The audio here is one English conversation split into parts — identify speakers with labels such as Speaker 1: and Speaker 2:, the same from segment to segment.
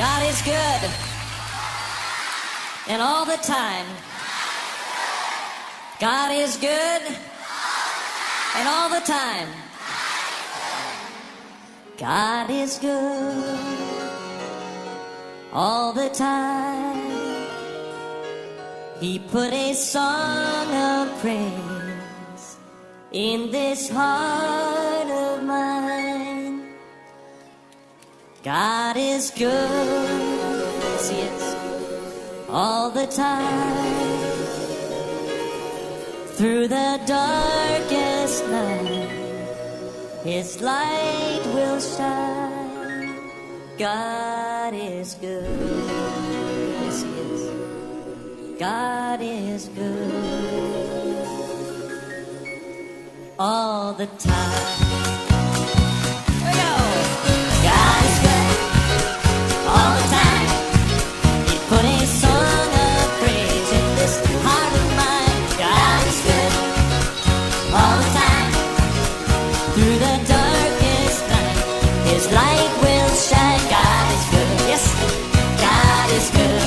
Speaker 1: God is good. And all the time. God is good. And all the time. God is good. All the time. He put a song of praise in this heart of mine. God is good. Yes, He is. All the time. Through the darkest night, His light will shine. God is good. Yes, He is. God is good. All the time. Here we go. God is good. All the time. He put a song of praise in this heart of mine. God is good. All the time. Through the darkest night, His light will shine. God is good. Yes, God is good.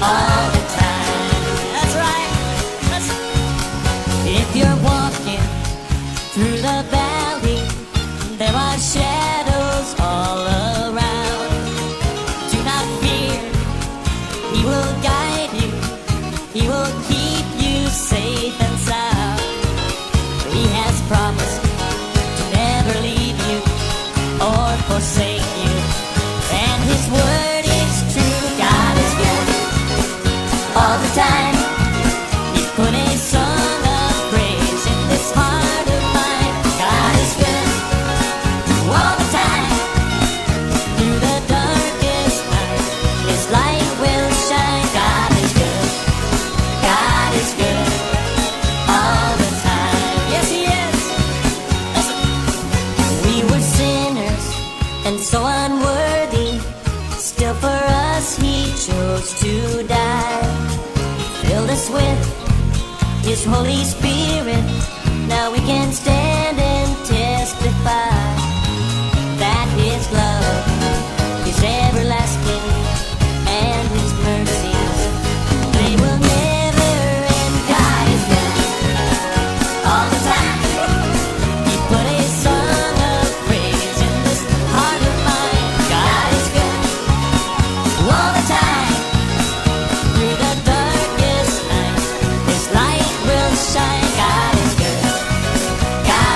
Speaker 1: All the time. That's right. If you're walking through the valley, there are shadows all around. Do not fear. He will guide you. He will keep you safe and sound. He has promised to never leave you or forsake you. And His word is true. God is good. All the time. He put a song of praise in this heart of mine. God is good. All the time. Through the darkest night, His light will shine. God is good. God is good. All the time. Yes, He is. Listen. We were sinners and so unworthy. Still for us He chose to die. Filled us with His Holy Spirit. Now we can stand and testify that His love is everlasting and His mercies, they will never end. God is good. All the time. He put a song of praise in this heart of mine. God is good. All the time. Through the darkest night, His light will shine. God is good. God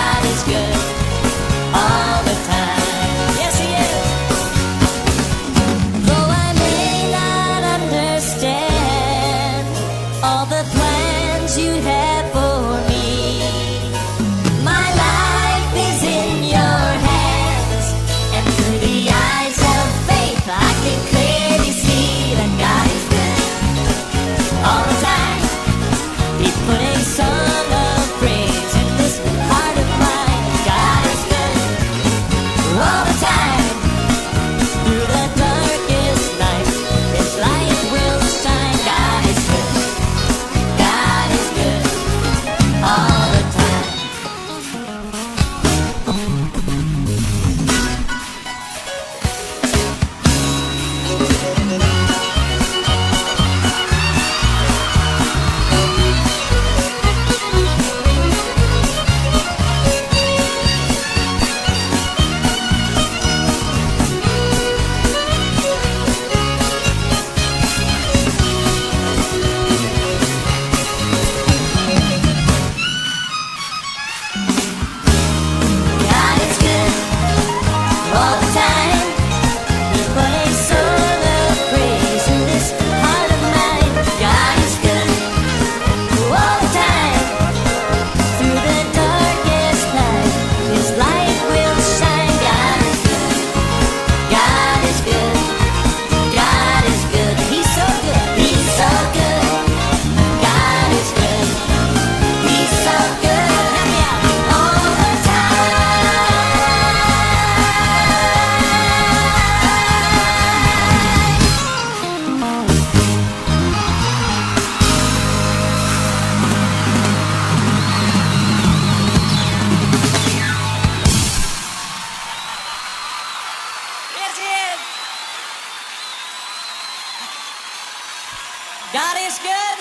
Speaker 1: God is good,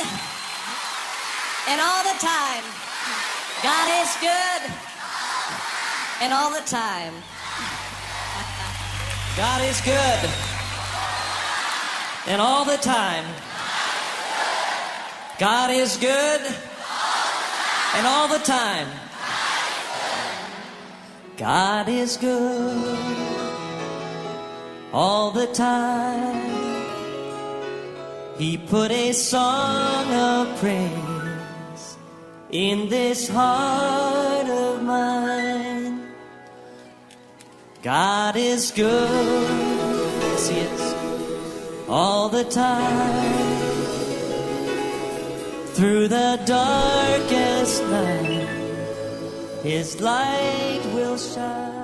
Speaker 1: and all the time. God is good, and all the time.
Speaker 2: God is good. And all the time. God is good. And all the time. God is good. All the time. He put a song of praise in this heart of mine. God is good. Yes, He is. All the time. Through the darkest night, His light will shine.